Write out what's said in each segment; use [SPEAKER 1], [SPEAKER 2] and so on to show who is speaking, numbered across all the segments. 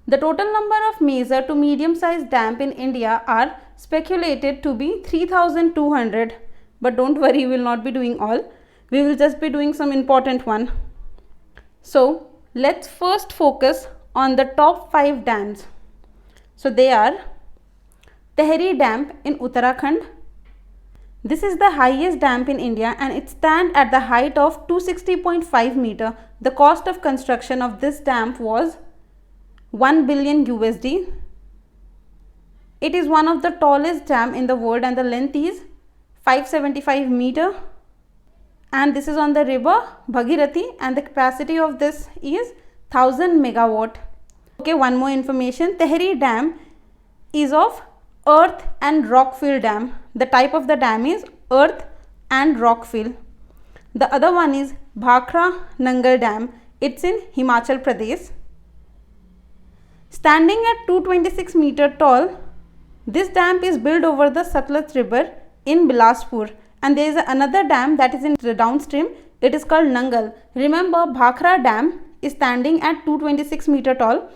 [SPEAKER 1] The total number of major to medium sized dams in India are speculated to be 3200, but don't worry, we will not be doing all. We will just be doing some important one. So let's first focus on the top 5 dams. So they are Tehri Dam in Uttarakhand. This is the highest dam in India and it stands at the height of 260.5 meter. The cost of construction of this dam was 1 billion USD. It is one of the tallest dam in the world and the length is 575 meter. And this is on the river Bhagirathi and the capacity of this is 1000 megawatt. Okay, one more information. Tehri Dam is of earth and rock fill dam. The type of the dam is earth and rock fill. The other one is Bhakra Nangal Dam. It's in Himachal Pradesh. Standing at 226 meter tall, this dam is built over the Satluj river in Bilaspur. And there is another dam that is in the downstream. It is called Nangal. Remember, Bhakra Dam is standing at 226 meter tall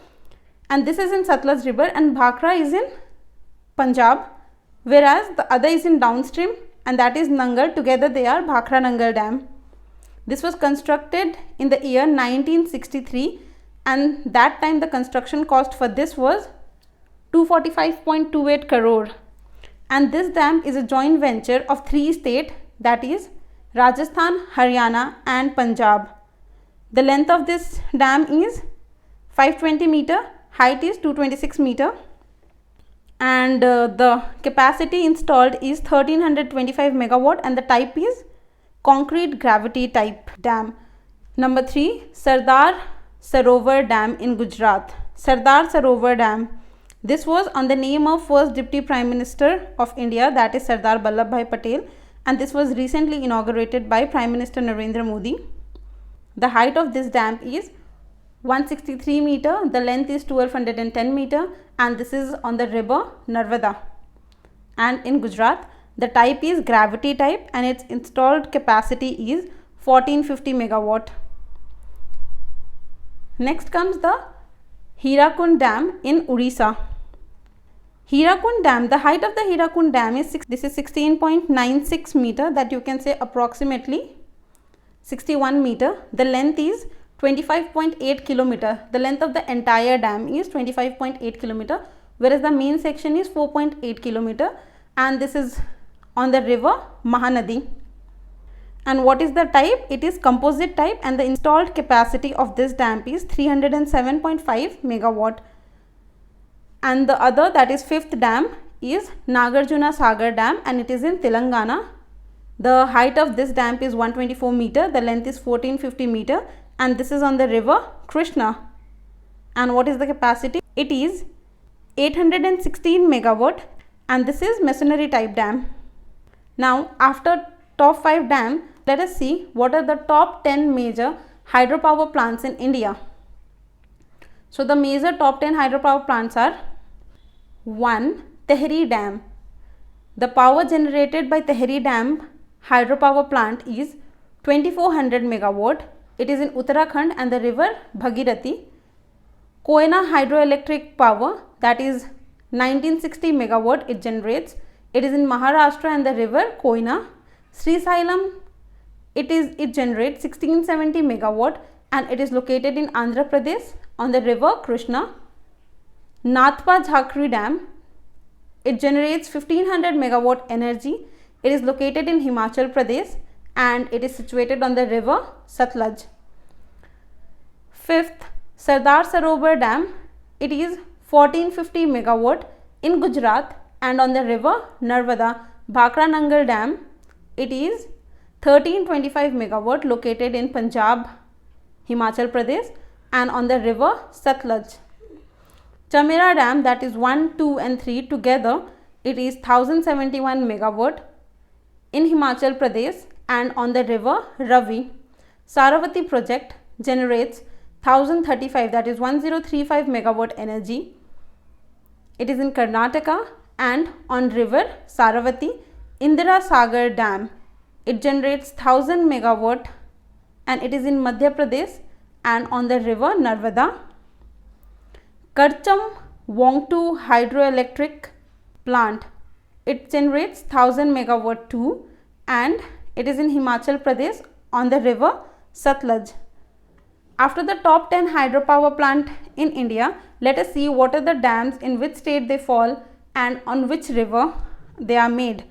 [SPEAKER 1] and this is in Satluj river and Bhakra is in Punjab, whereas the other is in downstream and that is Nangal. Together they are Bhakra Nangal Dam. This was constructed in the year 1963 and that time the construction cost for this was 245.28 crore. And this dam is a joint venture of 3 states, that is Rajasthan, Haryana and Punjab. The length of this dam is 520 meter, height is 226 meter and the capacity installed is 1325 megawatt and the type is concrete gravity type dam. Number 3, Sardar Sarovar Dam in Gujarat. Sardar Sarovar Dam. This was on the name of first Deputy Prime Minister of India, that is Sardar Vallabhbhai Patel, and this was recently inaugurated by Prime Minister Narendra Modi. The height of this dam is 163 meter, the length is 1210 meter and this is on the river Narmada and in Gujarat. The type is gravity type and its installed capacity is 1450 megawatt. Next comes the Hirakund Dam in Odisha. Hirakund Dam, the height of the Hirakund Dam is 16.96 meter, that you can say approximately 61 meter. The length is 25.8 kilometer. The length of the entire dam is 25.8 kilometer, whereas the main section is 4.8 kilometer and this is on the river Mahanadi. And what is the type? It is composite type and the installed capacity of this dam is 307.5 megawatt. And the other, that is 5th dam, is Nagarjuna Sagar Dam and it is in Telangana. The height of this dam is 124 meter, the length is 1450 meter and this is on the river Krishna. And what is the capacity? It is 816 megawatt and this is masonry type dam. Now after top 5 dam, let us see what are the top 10 major hydropower plants in India. So the major top 10 hydropower plants are 1. Tehri Dam. The power generated by Tehri Dam hydropower plant is 2400 megawatt. It is in Uttarakhand and the river Bhagirathi. Koyna hydroelectric power, that is 1960 megawatt it generates. It is in Maharashtra and the river Koyna. Sri Sailam, it generates 1670 megawatt and it is located in Andhra Pradesh on the river Krishna. Nathpa Jhakri Dam, it generates 1500 megawatt energy. It is located in Himachal Pradesh and it is situated on the river Satluj. 5th, Sardar Sarovar Dam, it is 1450 megawatt in Gujarat and on the river Narmada. Bhakra Nangal Dam, it is 1325 megawatt located in Punjab, Himachal Pradesh and on the river Satluj. Chamera Dam, that is 1, 2 and 3 together, it is 1071 megawatt in Himachal Pradesh and on the river Ravi. Saravati project generates 1035, that is 1035 megawatt energy. It is in Karnataka and on river Saravati. Indira Sagar Dam, it generates 1000 megawatt and it is in Madhya Pradesh and on the river Narmada. Karcham Wongtu hydroelectric plant. It generates 1000 megawatt too, and it is in Himachal Pradesh on the river Satluj. After the top 10 hydropower plant in India, let us see what are the dams, in which state they fall and on which river they are made.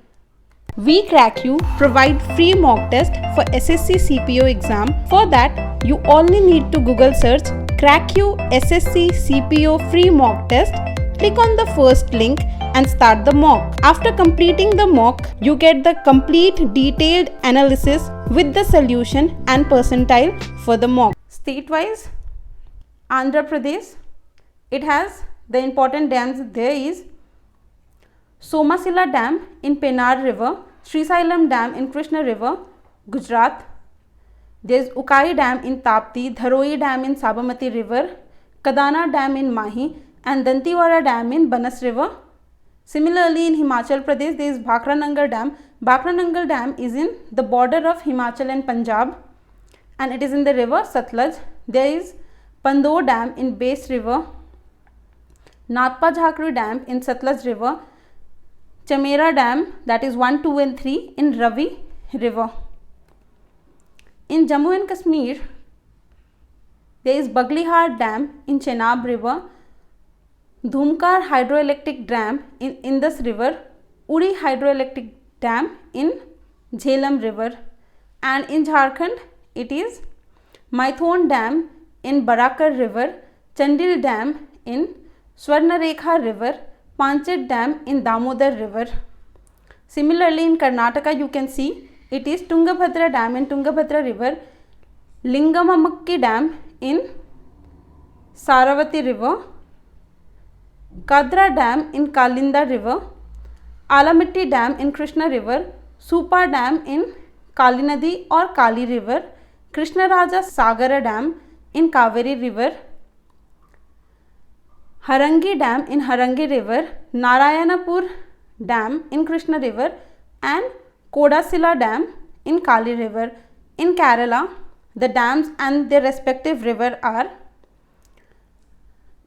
[SPEAKER 1] We Cracku provide free mock test for SSC CPO exam. For that, you only need to Google search Cracku SSC CPO free mock test. Click on the first link and start the mock. After completing the mock, you get the complete detailed analysis with the solution and percentile for the mock. State-wise, Andhra Pradesh, it has the important dams. There is Somasila Dam in Penar River, Srisailam Dam in Krishna River, Gujarat. There is Ukai Dam in Tapti, Dharoi Dam in Sabarmati River, Kadana Dam in Mahi, and Dantiwara Dam in Banas River. Similarly, in Himachal Pradesh, there is Bhakra Dam. Bhakra Dam is in the border of Himachal and Punjab, and it is in the river Satluj. There is Pandor Dam in Base River, Natpa Jhakri Dam in Satluj River, Chamera Dam, that is 1, 2 and 3 in Ravi River. In Jammu and Kashmir, there is Baglihar Dam in Chenab River, Dhumkar Hydroelectric Dam in Indus River, Uri Hydroelectric Dam in Jhelum River, and in Jharkhand it is Maithon Dam in Barakar River, Chandil Dam in Swarnarekha River, Panchet Dam in Damodar River. Similarly, in Karnataka you can see it is Tungabhadra Dam in Tungabhadra River, Lingamamakki Dam in Saravati River, Kadra Dam in Kalinda River, Alamitti Dam in Krishna River, Supa Dam in Kali Nadi or Kali River, Krishna Raja Sagara Dam in Kaveri River, Harangi Dam in Harangi River, Narayanapur Dam in Krishna River, and Kodasila Dam in Kali River. In Kerala, the dams and their respective river are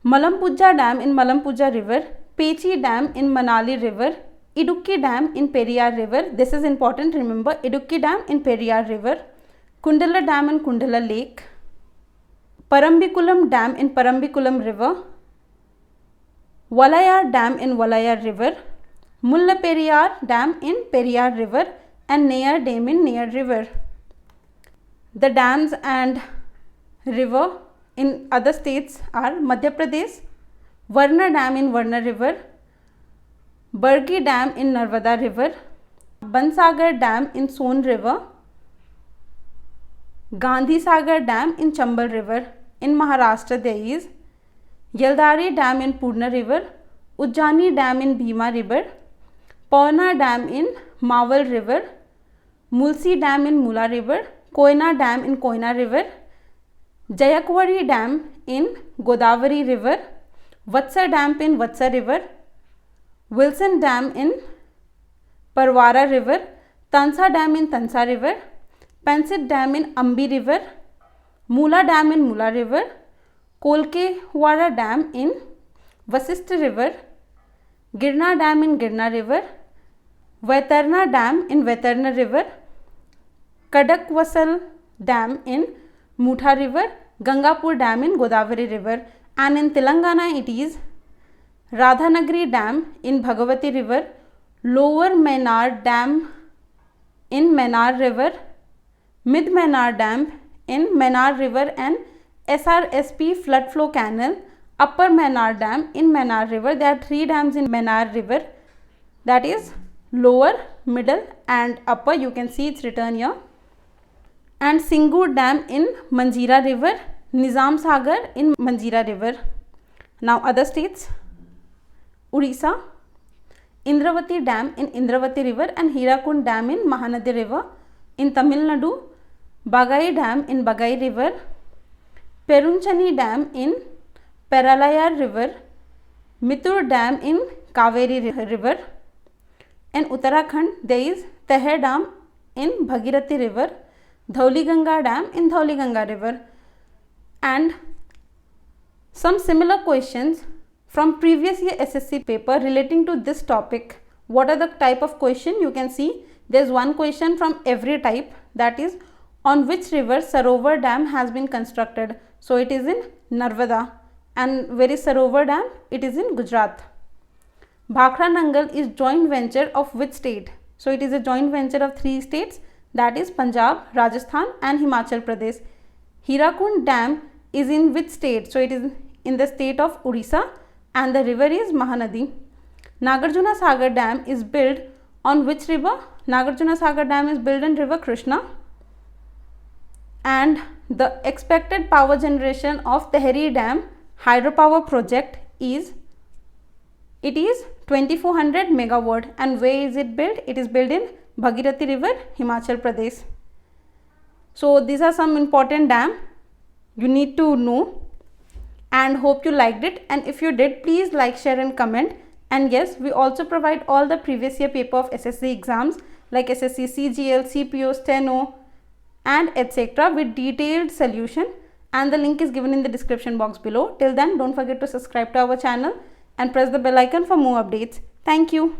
[SPEAKER 1] Malampuzha Dam in Malampuzha River, Pechi Dam in Manali River, Idukki Dam in Periyar River. This is important, remember, Idukki Dam in Periyar River, Kundala Dam in Kundala Lake, Parambikulam Dam in Parambikulam River, Walayar Dam in Walayar River, Mullaperiyar Dam in Periyar River, and Neyar Dam in Neyar River. The dams and river in other states are Madhya Pradesh, Varna Dam in Varna River, Bargi Dam in Narmada River, Bansagar Dam in Son River, Gandhi Sagar Dam in Chambal River. In Maharashtra there is Yaldari Dam in Purna River, Ujjani Dam in Bhima River, Pauna Dam in Mawal River, Mulsi Dam in Mula River, Koyna Dam in Koyna River, Jayakwari Dam in Godavari River, Vatsa Dam in Vatsa River, Wilson Dam in Parwara River, Tansa Dam in Tansa River, Pansit Dam in Ambi River, Mula Dam in Mula River, Kolkewara Dam in Vasisht River, Girna Dam in Girna River, Vaitarna Dam in Vaitarna River, Kadakwasal Dam in Mutha River, Gangapur Dam in Godavari River, and in Telangana it is Radhanagari Dam in Bhagavati River, Lower Menar Dam in Menar River, Mid Menar Dam in Menar River and SRSP flood flow canal, Upper Menar Dam in Menar River. There are 3 dams in Menar River, that is lower, middle and upper. You can see it's written here. And Singur Dam in Manjira River, Nizam Sagar in Manjira River. Now other states, Odisha, Indravati Dam in Indravati River and Hirakund Dam in Mahanadi River. In Tamil Nadu, Bagai Dam in Bagai River, Perunchani Dam in Peralayar River, Mithur Dam in Kaveri River. In Uttarakhand, there is Teher Dam in Bhagirathi River, Dhauliganga Dam in Dhauliganga River. And some similar questions from previous year SSC paper relating to this topic. What are the type of question? You can see there is one question from every type, that is, on which river Sarovar Dam has been constructed? So it is in Narmada. And where is Sarovar Dam? It is in Gujarat. Bhakra Nangal is joint venture of which state? So it is a joint venture of 3 states, that is Punjab, Rajasthan and Himachal Pradesh. Hirakund Dam is in which state? So it is in the state of Odisha and the river is Mahanadi. Nagarjuna Sagar Dam is built on which river? Nagarjuna Sagar Dam is built on river Krishna. And the expected power generation of Tehri Dam hydropower project is, it is 2400 megawatt. And where is it built? It is built in Bhagirathi river, Himachal Pradesh. So these are some important dam you need to know, and hope you liked it. And if you did, please like, share and comment. And yes, we also provide all the previous year paper of SSC exams like SSC CGL, CPO, Steno and etc. with detailed solution, and the link is given in the description box below. Till then, don't forget to subscribe to our channel and press the bell icon for more updates. Thank you.